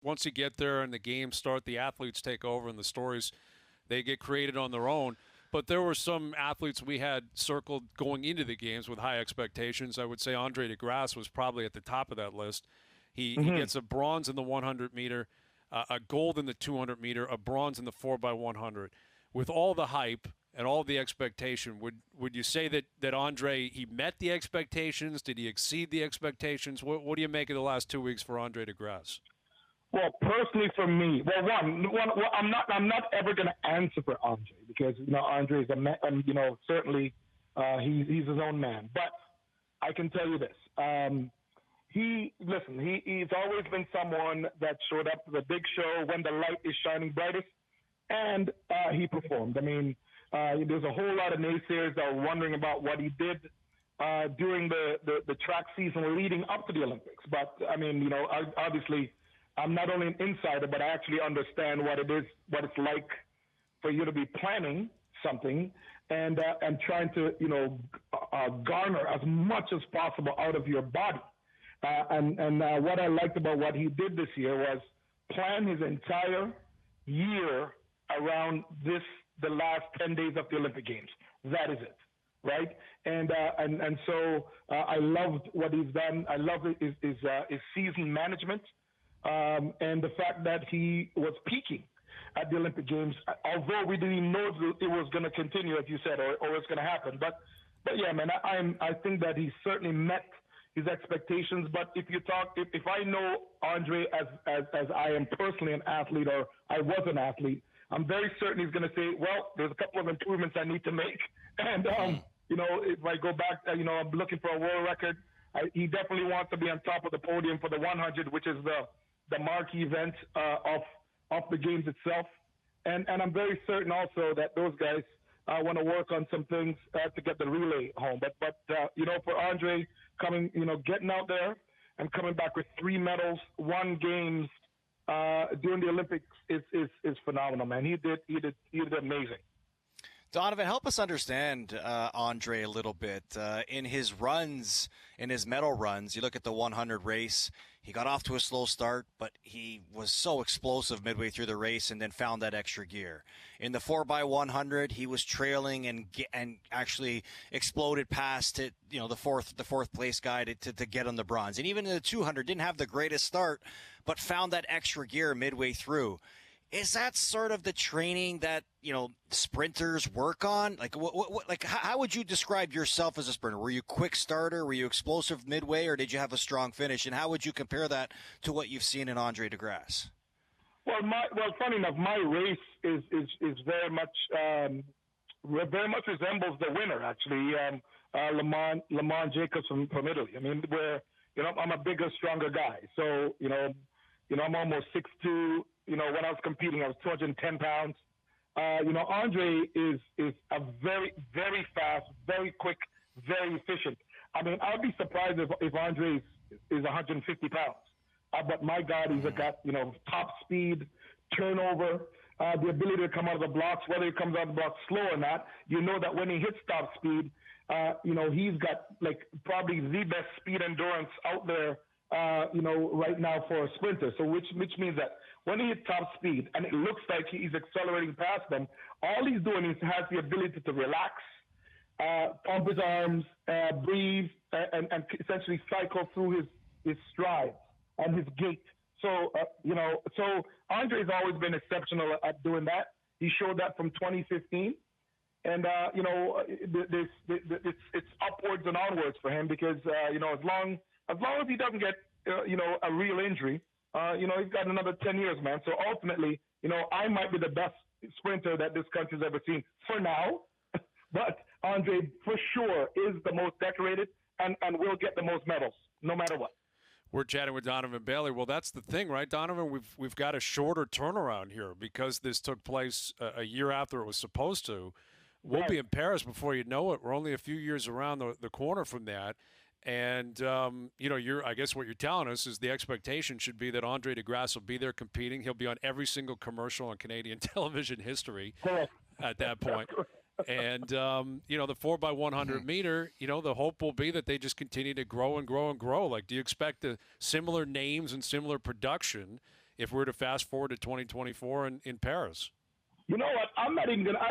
once you get there and the games start, the athletes take over and the stories, they get created on their own. But there were some athletes we had circled going into the games with high expectations. I would say Andre De Grasse was probably at the top of that list. He gets a bronze in the 100-meter, a gold in the 200-meter, a bronze in the 4x100. With all the hype and all the expectation, would you say that Andre, he met the expectations? Did he exceed the expectations? What do you make of the last 2 weeks for Andre De Grasse? Well, personally for me, I'm not ever going to answer for Andre because Andre is a man, certainly he's his own man. But I can tell you this: he's always been someone that showed up to the big show when the light is shining brightest, and he performed. I mean, there's a whole lot of naysayers that are wondering about what he did during the track season leading up to the Olympics. But I mean, obviously, I'm not only an insider, but I actually understand what it's like for you to be planning something and trying to garner as much as possible out of your body. And what I liked about what he did this year was plan his entire year around the last 10 days of the Olympic Games. That is it, right? And so I loved what he's done. I love his season management. And the fact that he was peaking at the Olympic Games, although we didn't know it was going to continue, as you said, or it's going to happen. But yeah, man, I think that he certainly met his expectations. But if I know Andre as I am personally an athlete, or I was an athlete, I'm very certain he's going to say, well, there's a couple of improvements I need to make. And if I go back, I'm looking for a world record. He definitely wants to be on top of the podium for the 100, which is the marquee event of the games itself. And I'm very certain also that those guys want to work on some things to get the relay home. But for Andre getting out there and coming back with 3 medals, 1 games during the Olympics is phenomenal, man. He did amazing. Donovan, help us understand Andre a little bit. In his runs, in his medal runs, you look at the 100 race, he got off to a slow start, but he was so explosive midway through the race and then found that extra gear. In the 4x100, he was trailing and actually exploded past it, the fourth place guy to get on the bronze. And even in the 200, didn't have the greatest start, but found that extra gear midway through. Is that sort of the training that, sprinters work on? Like, how would you describe yourself as a sprinter? Were you a quick starter? Were you explosive midway, or did you have a strong finish? And how would you compare that to what you've seen in Andre De Grasse? Well, funny enough, my race is very much resembles the winner, actually. Lamont Jacobs from Italy. I mean, I'm a bigger, stronger guy. So, I'm almost 6'2". When I was competing, I was 210 pounds. Andre is a very, very fast, very quick, very efficient. I mean, I'd be surprised if Andre is 150 pounds. But my God, he's got, top speed, turnover, the ability to come out of the blocks, whether he comes out of the blocks slow or not. You know that when he hits top speed, he's got probably the best speed endurance out there, right now for a sprinter. So which means that when he hits top speed and it looks like he's accelerating past them, all he's doing is has the ability to relax, pump his arms, breathe, and essentially cycle through his strides and his gait. So, so Andre's always been exceptional at doing that. He showed that from 2015. And, it's upwards and onwards for him because, as long as he doesn't get, a real injury, he's got another 10 years, man. So ultimately, I might be the best sprinter that this country's ever seen for now. But Andre, for sure, is the most decorated and will get the most medals, no matter what. We're chatting with Donovan Bailey. Well, that's the thing, right, Donovan? We've got a shorter turnaround here because this took place a year after it was supposed to. We'll be in Paris before you know it. We're only a few years around the corner from that. And, I guess what you're telling us is the expectation should be that Andre De Grasse will be there competing. He'll be on every single commercial on Canadian television history at that point. And, the 4x100 meter, the hope will be that they just continue to grow and grow and grow. Like, do you expect similar names and similar production if we're to fast forward to 2024 in Paris. You know what? I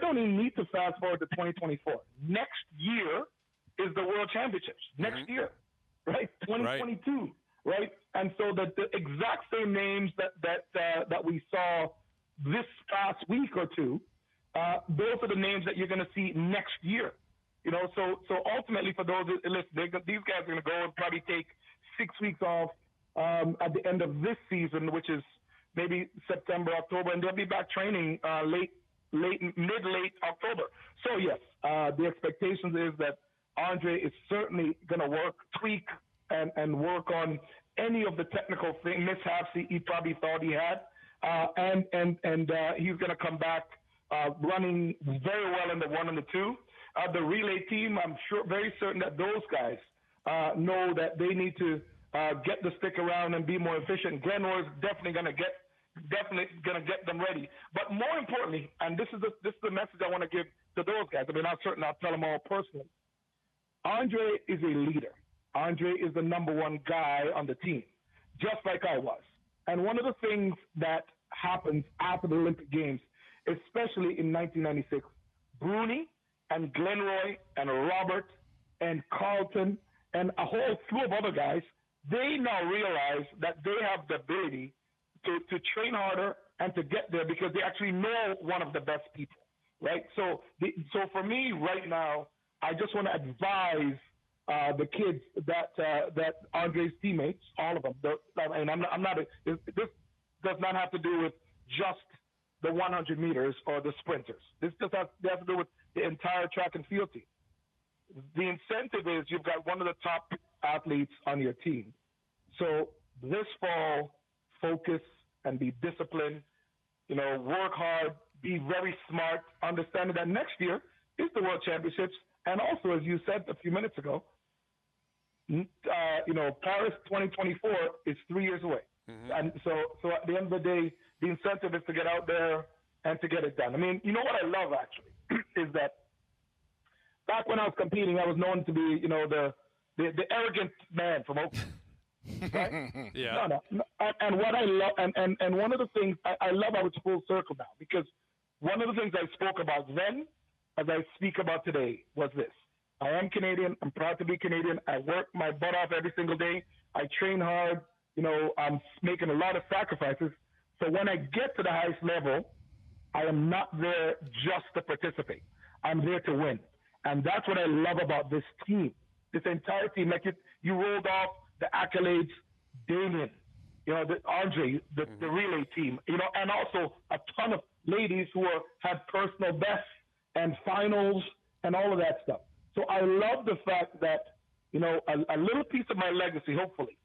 don't even need to fast forward to 2024. Next year is the World Championships. Next year, right? 2022, right? And so the exact same names that we saw this past week or two, those are the names that you're going to see next year. You know, so ultimately for those, listen, these guys are going to go and probably take 6 weeks off at the end of this season, which is maybe September, October, and they'll be back training mid-late October. So yes, the expectations is that Andre is certainly going to tweak and work on any of the technical mishaps he probably thought he had, and he's going to come back running very well in the 1 and the 2. The relay team, I'm very certain that those guys know that they need to get the stick around and be more efficient. Glenroy is definitely going to get them ready. But more importantly, and this is the message I want to give to those guys. I mean, I'll tell them all personally. Andre is a leader. Andre is the number one guy on the team, just like I was. And one of the things that happens after the Olympic Games, especially in 1996, Bruni and Glenroy and Robert and Carlton and a whole slew of other guys, they now realize that they have the ability to train harder and to get there because they actually know one of the best people, right? So for me right now, I just want to advise the kids that Andre's teammates, all of them. This does not have to do with just the 100 meters or the sprinters. This just has to do with the entire track and field team. The incentive is you've got one of the top athletes on your team. So this fall, focus and be disciplined, work hard, be very smart, understanding that next year is the World Championships. And also, as you said a few minutes ago, Paris 2024 is 3 years away. Mm-hmm. And so at the end of the day, the incentive is to get out there and to get it done. I mean, you know what I love actually is that back when I was competing, I was known to be, the arrogant man from Oakland. Right? Yeah. No. And what I love, and one of the things I love how it's full circle now, because one of the things I spoke about then, as I speak about today, was this. I am Canadian. I'm proud to be Canadian. I work my butt off every single day. I train hard. I'm making a lot of sacrifices. So when I get to the highest level, I am not there just to participate. I'm there to win. And that's what I love about this team, this entire team. Like you rolled off the accolades, Damien, Andre, the relay team, and also a ton of ladies who had personal bests and finals and all of that stuff. So I love the fact that, a little piece of my legacy, hopefully,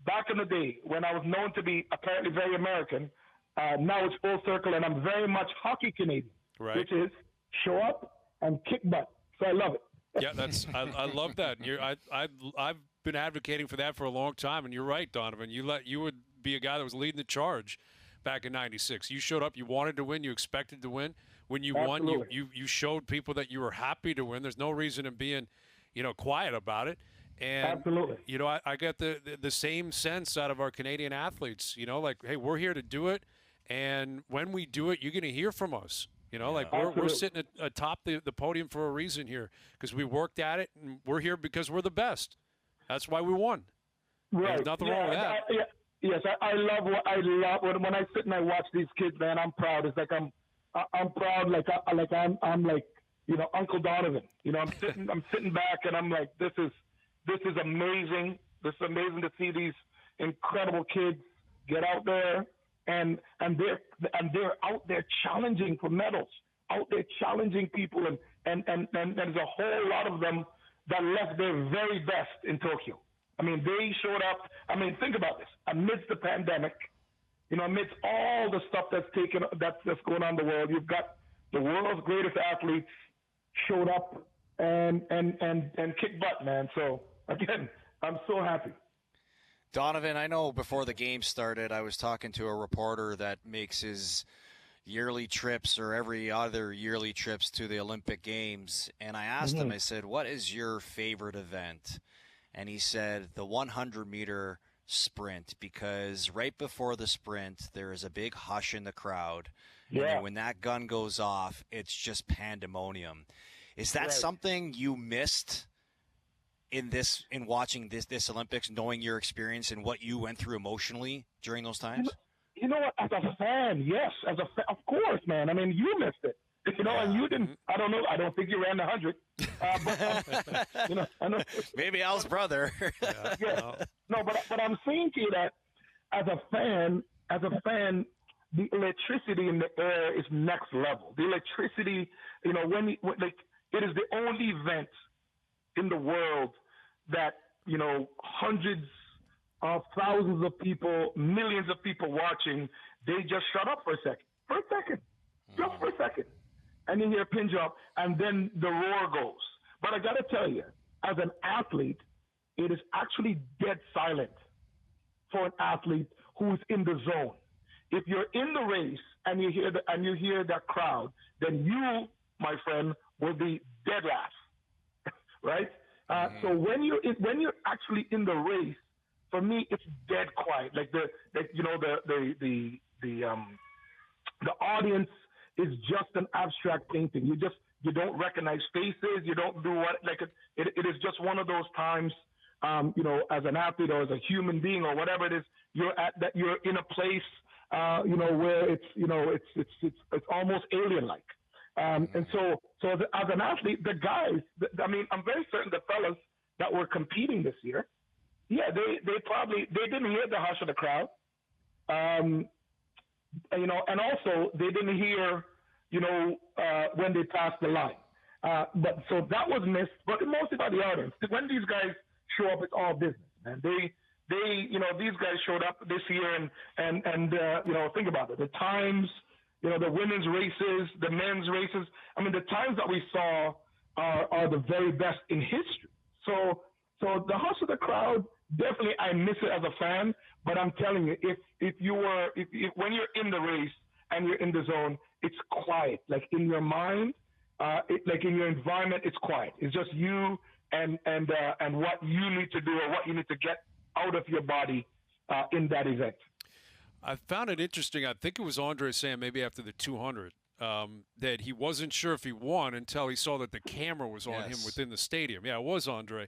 back in the day when I was known to be apparently very American, now it's full circle and I'm very much hockey Canadian, right, which is show up and kick butt. So I love it. Yeah, I love that. I've been advocating for that for a long time, and you're right, Donovan. You would be a guy that was leading the charge back in '96. You showed up, you wanted to win, you expected to win. When you Absolutely. won, you showed people that you were happy to win. There's no reason in being, quiet about it. And Absolutely. I get the same sense out of our Canadian athletes. Like, hey, we're here to do it, and when we do it, you're going to hear from us. We're sitting atop the podium for a reason here because we worked at it, and we're here because we're the best. That's why we won. Right. There's nothing wrong with that. Yes, I love when I sit and I watch these kids, man. I'm proud. It's like I'm proud, like I'm like Uncle Donovan. I'm sitting back and I'm like, this is amazing. This is amazing to see these incredible kids get out there and they're out there challenging for medals, out there challenging people, and there's a whole lot of them that left their very best in Tokyo. I mean, they showed up. I mean, think about this. Amidst the pandemic, amidst all the stuff that's going on in the world, you've got the world's greatest athletes showed up and kick butt, man. So, again, I'm so happy. Donovan, I know before the game started, I was talking to a reporter that makes his yearly trips or every other yearly trips to the Olympic Games, and I asked him, I said, what is your favorite event? And he said the 100-meter sprint, because right before the sprint, there is a big hush in the crowd. Yeah. And then when that gun goes off, it's just pandemonium. Is that Right. something you missed in watching this Olympics, knowing your experience and what you went through emotionally during those times? You know what? As a fan, yes. Of course, man. I mean, you missed it. You know, and you didn't. I don't know. I don't think you ran the 100. But you know, I know. Maybe Al's brother. Yeah. No, but I'm saying to you that as a fan, the electricity in the air is next level. The electricity, you know, like it is the only event in the world that, you know, hundreds of thousands of people, millions of people watching, they just shut up for a second, just for a second. And you hear a pin drop, and then the roar goes. But I got to tell you, as an athlete, it is actually dead silent for an athlete who's in the zone. If you're in the race and you hear that crowd, then you, my friend, will be dead last, right? So when you're actually in the race, for me, it's dead quiet. Like the audience is just an abstract painting. You don't recognize faces. You don't do what, like it is just one of those times, you know, as an athlete or as a human being or whatever it is, you're in a place, you know, where it's almost alien-like. And so as an athlete, the guys, I mean, I'm very certain the fellas that were competing this year, yeah, they didn't hear the hush of the crowd. You know, and also they didn't hear, you know, when they passed the line. But so that was missed. But mostly by the audience. When these guys show up, it's all business, man. They, you know, these guys showed up this year, and you know, think about it. The times, you know, the women's races, the men's races. I mean, the times that we saw are the very best in history. So the hush of the crowd, definitely I miss it as a fan. But I'm telling you, if when you're in the race and you're in the zone, it's quiet. Like in your mind, like in your environment, it's quiet. It's just you and what you need to do or what you need to get out of your body in that event. I found it interesting. I think it was Andre saying maybe after the 200 that he wasn't sure if he won until he saw that the camera was on him within the stadium. Yeah, it was Andre.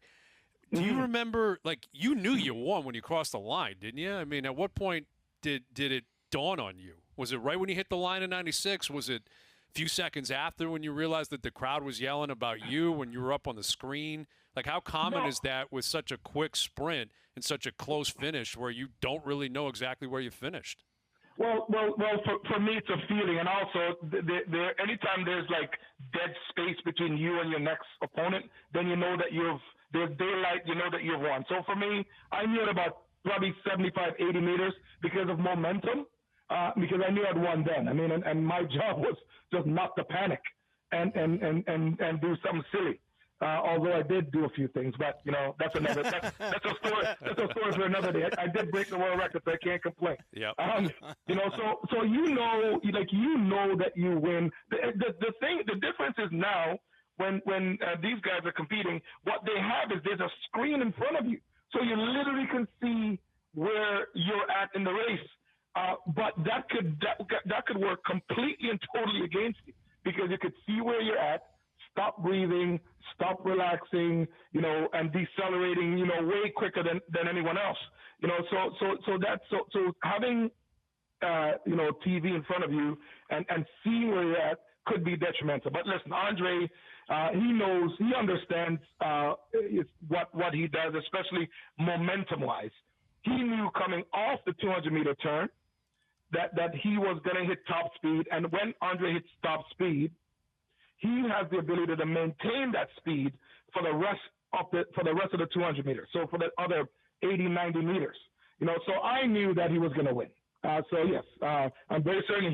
Do you remember, like, you knew you won when you crossed the line, didn't you? I mean, at what point did it dawn on you? Was it right when you hit the line in 96? Was it a few seconds after when you realized that the crowd was yelling about you when you were up on the screen? Like, how common is that with such a quick sprint and such a close finish where you don't really know exactly where you finished? Well, for me, it's a feeling. And also, anytime there's, like, dead space between you and your next opponent, then you know that there's daylight, you know that you've won. So for me, I knew at about probably 75, 80 meters because of momentum, because I knew I'd won then. I mean, and my job was just not to panic and do something silly. Although I did do a few things, but you know, that's a story. That's a story for another day. I did break the world record, so I can't complain. Yeah. You know, so you know, like you know that you win. The difference is now when these guys are competing, what they have is there's a screen in front of you, so you literally can see where you're at in the race. But that could work completely and totally against you because you could see where you're at. Stop breathing, stop relaxing, you know, and decelerating, you know, way quicker than anyone else. You know, so having you know, TV in front of you and seeing where you're at could be detrimental. But listen, Andre, he understands what he does, especially momentum-wise. He knew coming off the 200-meter turn that he was going to hit top speed, and when Andre hits top speed, he has the ability to maintain that speed for the rest of the 200 meters. So for the other 80, 90 meters, you know. So I knew that he was going to win. So yes, I'm very certain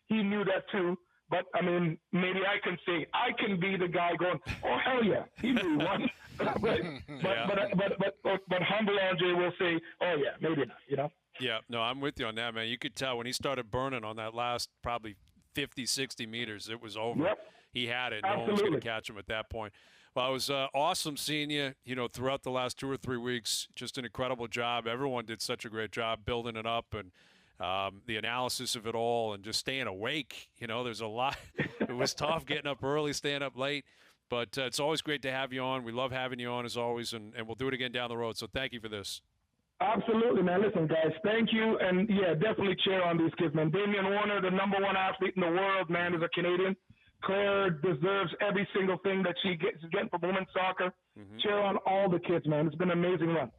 he knew that too. But I mean, maybe I can say I can be the guy going, oh hell yeah, he knew he won. but humble Andre will say, oh yeah, maybe not. You know. Yeah, no, I'm with you on that, man. You could tell when he started burning on that last probably 50, 60 meters, it was over. Yep. He had it. No Absolutely. one was going to catch him at that point. Well, it was awesome seeing you, throughout the last 2 or 3 weeks. Just an incredible job. Everyone did such a great job building it up and the analysis of it all and just staying awake. There's a lot. It was tough getting up early, staying up late. But it's always great to have you on. We love having you on as always, and we'll do it again down the road. So thank you for this. Absolutely, man. Listen, guys, thank you. And, yeah, definitely cheer on these kids, man. Damian Warner, the number 1 athlete in the world, man, is a Canadian. Claire deserves every single thing that she's getting from women's soccer. Cheer on all the kids, man. It's been an amazing run.